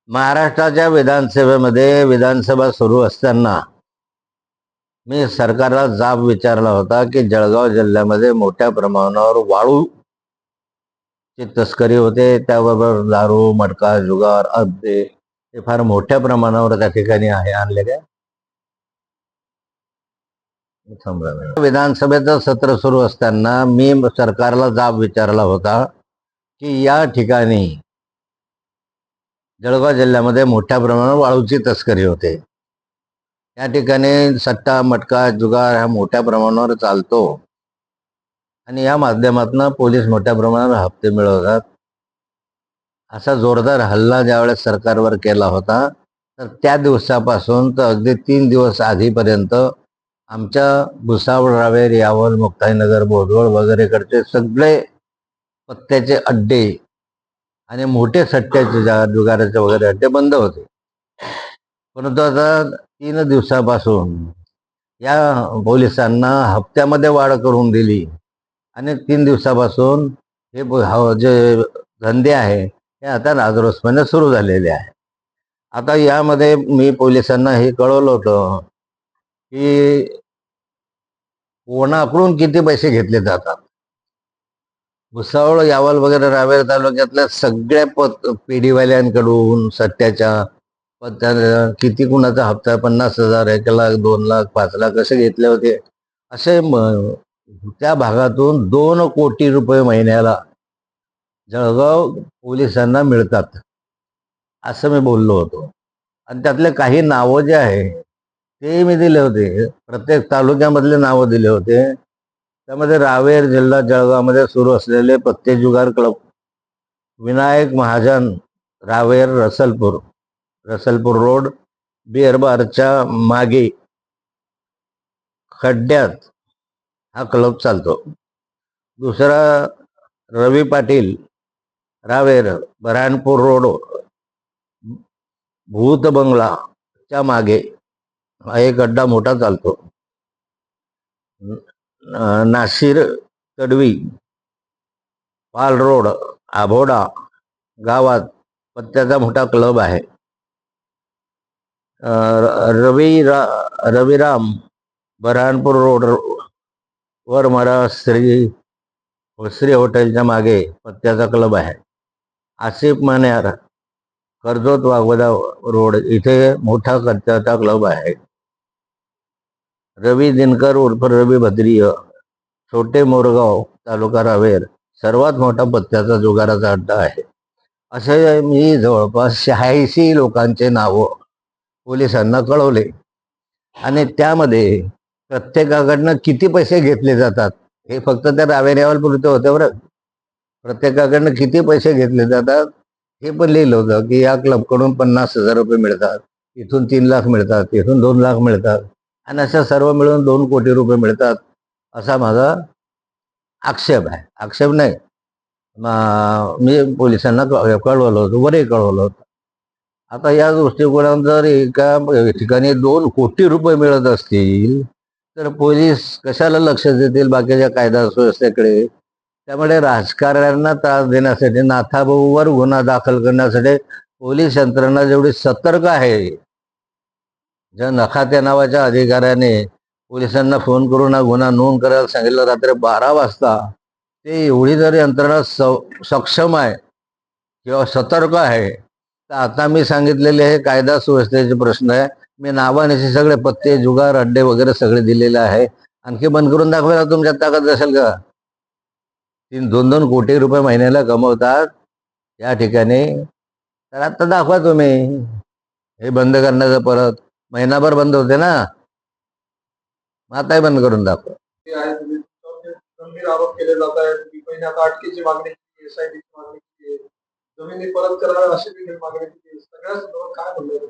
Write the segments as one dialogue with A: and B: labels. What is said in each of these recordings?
A: महाराष्ट्राच्या विधानसभेमध्ये विधानसभा सुरू असताना मी सरकारला जाब विचारला होता की जळगाव जिल्ह्यामध्ये मोठ्या प्रमाणावर वाळूची तस्करी होते, त्याबरोबर दारू, मटका, जुगार, अब्दे हे फार मोठ्या प्रमाणावर त्या ठिकाणी आहे आणले काय. विधानसभेचं सत्र सुरू असताना मी सरकारला जाब विचारला होता की या ठिकाणी जळगाव जिल्ह्यामध्ये मोठ्या प्रमाणावर वाळूची तस्करी होते. या ठिकाणी सट्टा, मटका, जुगार हा मोठ्या प्रमाणावर चालतो आणि या माध्यमातून पोलीस मोठ्या प्रमाणावर हप्ते मिळवतात. असा जोरदार हल्ला ज्यावेळेस सरकारवर केला होता, तर त्या दिवसापासून तर अगदी 3 दिवस आधीपर्यंत आमच्या भुसावळ, रावेर, यावल, मुक्ताईनगर, बोधवळ वगैरेकडचे सगळे पत्त्याचे अड्डे आणि मोठे सट्ट्याचे जुगाराचे वगैरे अड्डे बंद होते. परंतु आता 3 दिवसापासून या पोलिसांना हप्त्यामध्ये वाढ करून दिली आणि 3 दिवसापासून हे जे धंदे आहे हे आता राजरोसपणे सुरू झालेले आहे. आता यामध्ये मी पोलिसांना हे कळवलं होतं की कोणाकडून किती पैसे घेतले जातात. भुसावळ, यावल वगैरे रावेर तालुक्यातल्या सगळ्या पेढीवाल्यांकडून सट्ट्याच्या किती कुणाचा हप्ता 50,000, 1,00,000, 2,00,000, 5,00,000 कसे घेतले होते असे त्या भागातून 2 कोटी रुपये महिन्याला जळगाव पोलिसांना मिळतात असं मी बोललो होतो. आणि त्यातले काही नावं जे आहे ते मी दिले होते, प्रत्येक तालुक्यामधले नावं दिले होते. त्यामध्ये रावेर जिल्हा जळगावमध्ये सुरू असलेले पत्ते जुगार club Vinayak Mahajan, Raver, Rasalpur road, beer बारच्या मागे खड्ड्यात हा क्लब चालतो. दुसरा रवी पाटील, रावेर, बऱ्हाणपूर रोड, भूत बंगलाच्या मागे हा एक अड्डा मोठा चालतो. नाशिर तडवी, पाल रोड, आभोडा गावात पत्त्याचा मोठा क्लब आहे. रविराम, बऱ्हाणपूर रोड वर मला श्री हॉटेलच्या मागे पत्त्याचा क्लब आहे. आसिफ मान्यार, कर्जत वाघोदा रोड इथे मोठा पत्त्याचा क्लब आहे. रवी दिनकर उर्फ रवी भद्रीय, छोटे मोरगाव, तालुका रावेर सर्वात मोठा पत्त्याचा जुगाराचा अड्डा आहे. असे मी जवळपास 86 लोकांचे नाव पोलिसांना कळवले आणि त्यामध्ये प्रत्येकाकडनं किती पैसे घेतले जातात हे फक्त त्या रावेर यावल पुरते होते बरं. प्रत्येकाकडनं किती पैसे घेतले जातात हे पण लिहिलं होतं की या क्लबकडून 50,000 रुपये मिळतात, इथून 3,00,000 मिळतात, इथून 2,00,000 मिळतात आणि अशा सर्व मिळून 2 कोटी रुपये मिळतात असा माझा आक्षेप आहे. आक्षेप नाही, मी पोलिसांना कळवलं होतं, वरही कळवलं होतं. आता या दृष्टिकोनात जर एका ठिकाणी 2 कोटी रुपये मिळत असतील तर पोलीस कशाला लक्ष देतील बाकीच्या कायदा सुव्यवस्थेकडे. त्यामुळे राजकारण्यांना त्रास देण्यासाठी, नाथाभाऊवर गुन्हा दाखल करण्यासाठी पोलीस यंत्रणा जेवढी सतर्क आहे, ज्या नखात्या नावाच्या अधिकाऱ्याने पोलिसांना फोन करून हा गुन्हा नोंद करायला सांगितलं रात्री 12 वाजता, ते एवढी जर यंत्रणा सक्षम आहे किंवा सतर्क आहे तर आता मी सांगितलेले हे कायदा सुव्यवस्थेचे प्रश्न आहे. मी नावानिशी सगळे पत्ते, जुगार, अड्डे वगैरे सगळे दिलेले आहे. आणखी बंद करून दाखवायला तुमच्यात ताकद असेल का? 2-2 कोटी रुपये महिन्याला कमवतात या ठिकाणी, तर आता दाखवा तुम्ही. हे बंद करण्याचं परत महिनाभर बंद होते ना, आताही बंद करून दाखवा.
B: गंभीर आरोप केले जात आहेत की पहिल्या अटकेची मागणी केली, एसआयटीची मागणी केली, जमिनी परत करा अशी देखील मागणी केली. सगळ्या संदर्भात काय म्हणलं?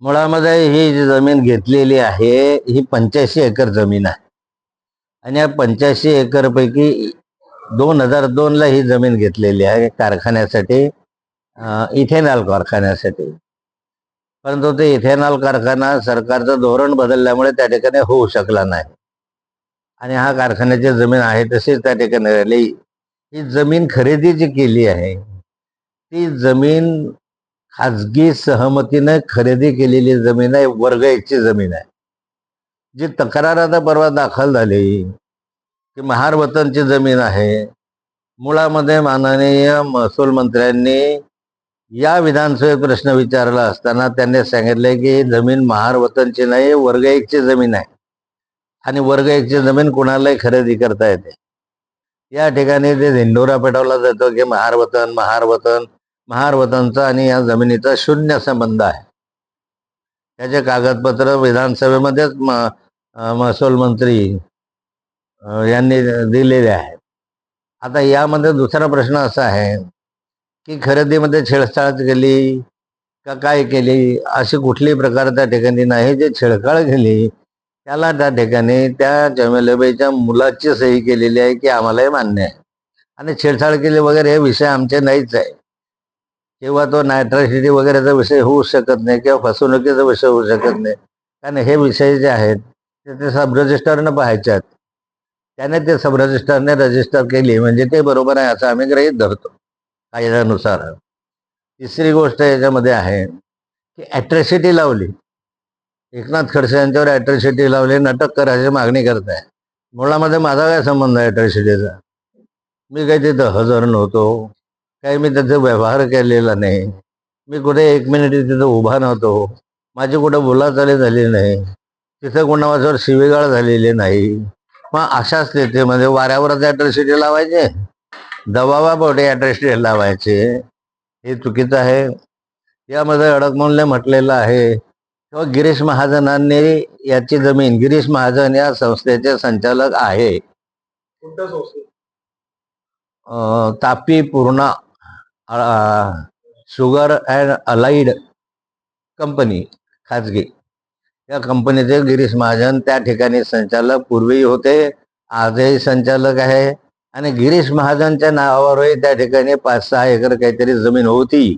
A: मुळामध्ये ही जी जमीन घेतलेली आहे ही 85 एकर जमीन आहे आणि या 85 एकर पैकी 2002 ला ही जमीन घेतलेली आहे कारखान्यासाठी, इथेनॉल कारखान्यासाठी. परंतु ते इथेनॉल कारखाना सरकारचं धोरण बदलल्यामुळे त्या ठिकाणी होऊ शकला नाही आणि हा कारखान्याची जमीन आहे तशीच त्या ठिकाणी राहिली. ही जमीन खरेदी जी केली आहे ती जमीन खाजगी सहमतीने खरेदी केलेली जमीन आहे, वर्ग एकची जमीन आहे. जी तक्रार आता परवा दाखल झाली की महारवतनची जमीन आहे. मुळामध्ये माननीय महसूल मंत्र्यांनी या विधानसभेत प्रश्न विचारला असताना त्यांनी सांगितले की जमीन महारवतनची नाही, वर्ग एकची जमीन आहे आणि वर्ग एकची जमीन कुणालाही खरेदी करता येते. या ठिकाणी ते धिंडोरा पेटवला जातो की महारवतन महारवतन महारवतनचा आणि या जमिनीचा शून्य संबंध आहे. त्याचे कागदपत्र विधानसभेमध्येच महसूल मंत्री यांनी दिलेले आहेत. आता यामध्ये दुसरा प्रश्न असा आहे की खरेदीमध्ये छेडछाड केली का काय केली, अशी कुठलीही प्रकार त्या ठिकाणी नाही. जे छेडछाड केली त्याला त्या ठिकाणी त्या जमेलबाईच्या मुलाची सही केलेली आहे की आम्हालाही मान्य आहे. आणि छेडछाड केली वगैरे हे विषय आमचे नाहीच आहे. किंवा तो नायट्रॉसिटी वगैरेचा विषय होऊ शकत नाही किंवा फसवणुकीचा विषय होऊ शकत नाही. कारण हे विषय जे आहेत ते सब रजिस्टरनं पाहायचे आहेत. त्याने ते सब रजिस्टरने रजिस्टर केली म्हणजे ते बरोबर आहे असं आम्ही गृहीत धरतो कायद्यानुसार. तिसरी गोष्ट याच्यामध्ये आहे की ॲट्रॉसिटी लावली, एकनाथ खडसे यांच्यावर ॲट्रॉसिटी लावली, अटक करायची मागणी करताय. मुळामध्ये माझा काय संबंध आहे ॲट्रॉसिटीचा? मी काही तिथं हजर नव्हतो, काही मी त्याचा व्यवहार केलेला नाही, मी कुठे 1 मिनिट तिथं उभा नव्हतो, माझी कुठं बोलाचाली झाली नाही, तिथं कोणावर शिवीगाळ झालेली नाही. मग अशा स्थितीमध्ये वाऱ्यावरच ॲट्रॉसिटी लावायचे, दबावापोटी ॲट्रॉसिटी लावायचे, हे चुकीचं आहे. यामध्ये अडकमोलने म्हटलेलं आहे किंवा गिरीश महाजनांनी याची जमीन, गिरीश महाजन या संस्थेचे संचालक आहे.
B: कोणत्या संस्थेत?
A: Tapi Purna sugar and allied company खाजगी, या कंपनीचे गिरीश महाजन त्या ठिकाणी संचालक पूर्वी होते, आजही संचालक आहे. आणि गिरीश महाजनच्या नावावरही त्या ठिकाणी 5-6 एकर काहीतरी जमीन होती.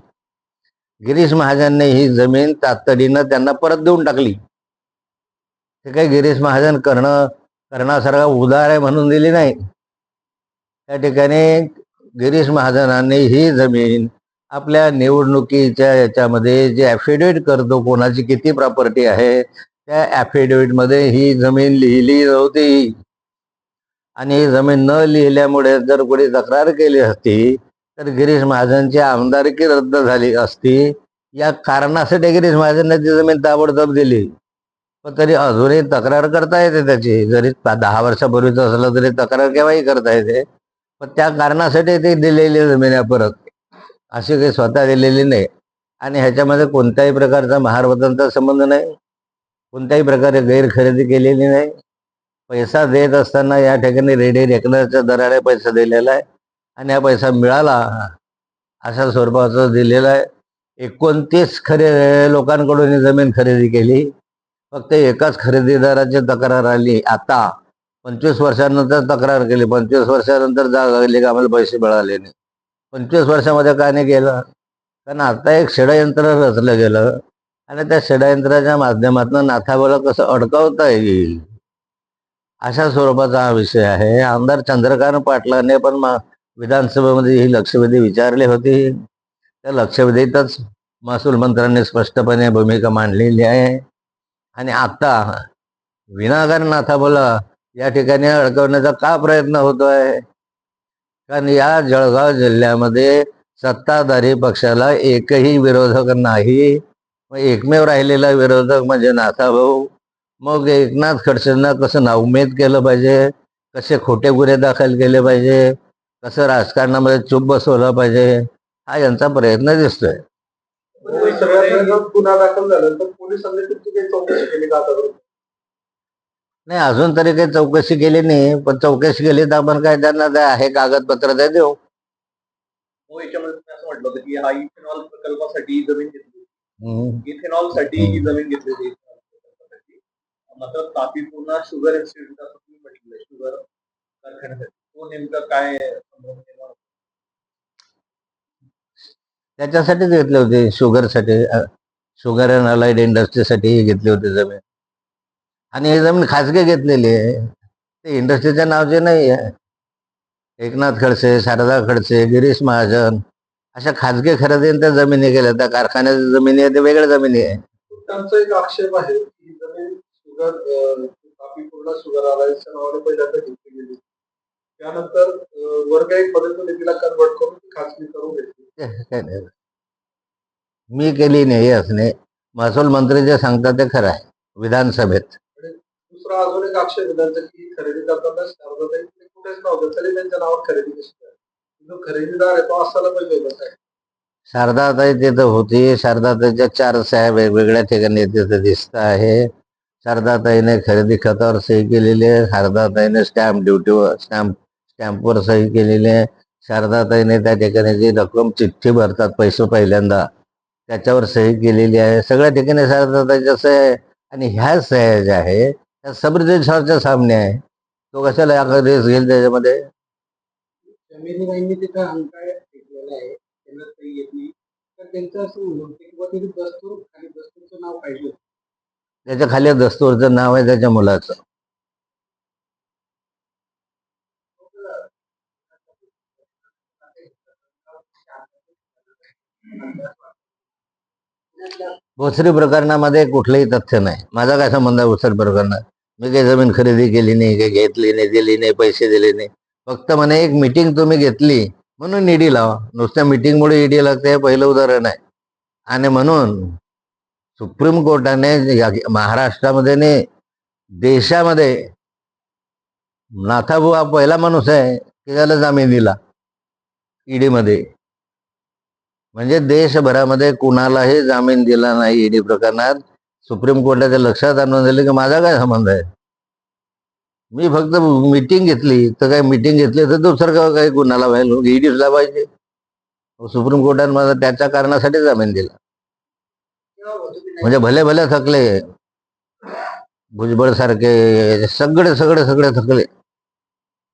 A: गिरीश महाजनने ही जमीन तातडीनं त्यांना परत देऊन टाकली. ते काही गिरीश महाजन करण्यासारखा उदार आहे म्हणून दिली नाही. त्या ठिकाणी गिरीश महाजनांनी ही जमीन आपल्या निवडणुकीच्या याच्यामध्ये जे ॲफिडेविट करतो कोणाची किती प्रॉपर्टी आहे त्या ॲफिडेविटमध्ये ही जमीन लिहिली नव्हती. आणि ही जमीन न लिहिल्यामुळे जर कोणी तक्रार केली असती तर गिरीश महाजनची आमदारकी रद्द झाली असती. या कारणासाठी गिरीश महाजनने ती जमीन ताबडतोब दिली. पण तरी अजूनही तक्रार करता येते त्याची, जरी 10 वर्षापूर्वीचं असलं तरी तक्रार केव्हाही करता येते. पण त्या कारणासाठी ती दिलेली जमीन आहे परत, अशी काही स्वतः दिलेली नाही. आणि ह्याच्यामध्ये कोणत्याही प्रकारचा महारवतनचा संबंध नाही, कोणत्याही प्रकारे गैरखरेदी केलेली नाही. पैसा देत असताना या ठिकाणी रेडी रेकनरच्या दराने पैसा दिलेला आहे आणि हा पैसा मिळाला अशा स्वरूपाचा दिलेला आहे. 29 लोकांकडून ही जमीन खरेदी केली. फक्त एकाच खरेदीदाराची तक्रार आली आता 25 वर्षानंतर तक्रार केली. 25 वर्षानंतर जाग आली की आम्हाला पैसे मिळाले नाही. 25 वर्षामध्ये का नाही केलं? कारण आता एक षडयंत्र रचलं गेलं आणि त्या षडयंत्राच्या माध्यमातून नाथाबाला कसं अडकवता येईल अशा स्वरूपाचा हा विषय आहे. आमदार चंद्रकांत पाटलांनी पण विधानसभेमध्ये ही लक्षवेधी विचारली होती. त्या लक्षवेधीतच महसूल मंत्र्यांनी स्पष्टपणे भूमिका मांडलेली आहे. आणि आता विनाकारण नाथाबाला या ठिकाणी अडकवण्याचा का प्रयत्न होतोय? कारण या जळगाव जिल्ह्यामध्ये सत्ताधारी पक्षाला एकही विरोधक नाही. एकमेव राहिलेला विरोधक म्हणजे नाथाभाऊ. मग एकनाथ खडसेंना कसं नाउमेद केलं पाहिजे, कसे खोटे गुन्हे दाखल केले पाहिजे, कसं राजकारणामध्ये चूप बसवलं पाहिजे, हा यांचा प्रयत्न दिसतोय.
B: गुन्हा दाखल झाल्यानंतर पोलिसांनी तुमची काही चौकशी केली का आता?
A: नाही, अजून तरी काही चौकशी केली नाही. पण चौकशी केली तर आपण काय त्यांना आहे कागदपत्र द्या देऊ.
B: हो, याच्यामध्ये तुम्ही असं म्हटलं होतं की हा इथेनॉल प्रकल्पासाठी जमीन घेतली, इथेनॉल साठी ही जमीन घेतलेली प्रकल्पासाठी. मात्र तापी पूर्ण शुगर इन्स्टिट्यूट असं तुम्ही म्हटलं, शुगर कारखान्यासाठी तो नेमका काय संबंध निर्माण?
A: त्याच्यासाठीच घेतले होते, शुगरसाठी, शुगर अँड अलाइड इंडस्ट्रीसाठी घेतली होती जमीन. आणि ही जमीन खाजगी घेतलेली आहे, ते इंडस्ट्रीच्या नावाचे नाही आहे. एकनाथ खडसे, शारदा खडसे, गिरीश महाजन अशा खाजगी खरेदीने त्या जमिनी गेल्या, त्या कारखान्याच्या जमिनी आहे, ते वेगळ्या जमिनी आहे.
B: त्यांचा एक आक्षेप आहे की ही जमीन तापी पूर्ण शुगर आलायच्या नावाने पहिल्यांदा घेतली गेली. त्यानंतर वर्ग एक मध्ये तिला कन्वर्ट करून ती खाजगी करून घेतली.
A: काय नाही. मी केली नाही असणे, महसूल मंत्री जे सांगतात ते खरं आहे विधानसभेत.
B: आणि दुसरा अजून एक आक्षेप आहे त्यांचा की खरेदी करताना शारदाताई कुठेच नव्हतं, तरी त्यांच्या नावावर खरेदी कशी काय? जो खरेदीदार आहे तो असायला पाहिजे होता काय?
A: शारदाताई तिथं होती. शारदाताईच्या 4 सह्या वेगवेगळ्या ठिकाणी तिथं दिसत आहे. शारदाताईने खरेदी खतावर सही केलेली आहे. शारदाताईने स्टॅम्पवर सही केलेली आहे. शारदाताईने त्या ठिकाणी जी रक्कम चिठ्ठी भरतात पैसे पहिल्यांदा, त्याच्यावर सही केलेली आहे. सगळ्या ठिकाणी शारदाताईच्या सह्या आहे. आणि ह्या सह्या ज्या आहे त्या सबरेजिस्ट्रारच्या सामने आहे. तो कशाला रेस घेईल त्याच्यामध्ये?
B: जमिनीबाईंनी तिथं अंकाय घेतलेला आहे, त्यांना सही येत नाही, तर त्यांचं असं म्हणणं होतं की तिथे दस्तूर खाली दस्तूरचं नाव पाहिजे.
A: त्याच्या खाली दस्तूरचं नाव आहे त्याच्या मुलाचं. भोसरी प्रकरणामध्ये कुठलंही तथ्य नाही. माझा काय संबंध आहे भोसरी प्रकरणात? मी काही जमीन खरेदी केली नाही, काही घेतली नाही, दिली नाही, पैसे दिले नाही. फक्त म्हणे एक मीटिंग तुम्ही घेतली म्हणून ईडी लावा. नुसत्या मीटिंगमुळे ईडी लागते हे पहिलं उदाहरण आहे. आणि म्हणून सुप्रीम कोर्टाने महाराष्ट्रामध्ये नाही देशामध्ये नाथाबू हा पहिला माणूस आहे की त्याला जामीन दिला ईडी मध्ये. म्हणजे देशभरामध्ये कुणालाही जामीन दिला नाही ईडी प्रकरणात. सुप्रीम कोर्टाच्या लक्षात आणून दिले की माझा काय संबंध आहे, मी फक्त मीटिंग घेतली. तर काय मीटिंग घेतली तर दुसरं काही गुन्हाला व्हायला ईडीला पाहिजे. सुप्रीम कोर्टाने माझा त्याच्या कारणासाठी जामीन दिला. म्हणजे भले भले थकले, भुजबळ सारखे सगळे सगळे सगळे थकले,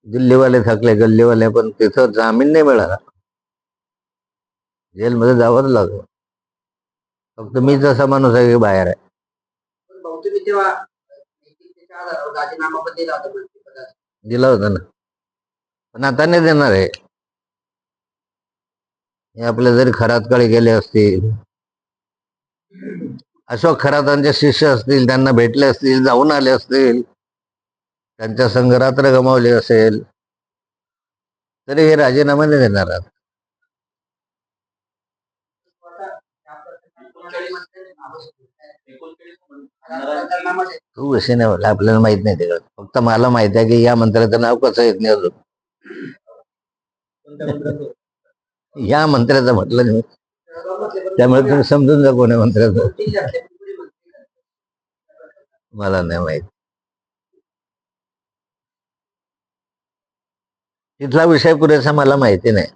A: दिल्लीवाले थकले, गल्लीवाले, पण तिथं जामीन नाही मिळाला. जेलमध्ये जावंच लागलं. फक्त मी जसा माणूस आहे की बाहेर आहे. दिला होता ना, पण आता नाही देणार आहे. हे आपले जरी खरातकाळी गेले असतील, अशोक खरातांचे शिष्य असतील, त्यांना भेटले असतील, जाऊन आले असतील, त्यांच्या संग रात्र गमावली असेल, तरी हे राजीनामा नाही देणार. तू विषय नाही बोला, आपल्याला माहित नाही ते. फक्त मला माहित आहे की या मंत्र्याचं नाव कसं येत नाही अजून. या मंत्र्याचं म्हटलं नाही, त्यामुळे तुम्ही समजून जा कोणी मंत्र्याचं. मला नाही माहित, तिथला विषय पुरेसा मला माहिती नाही.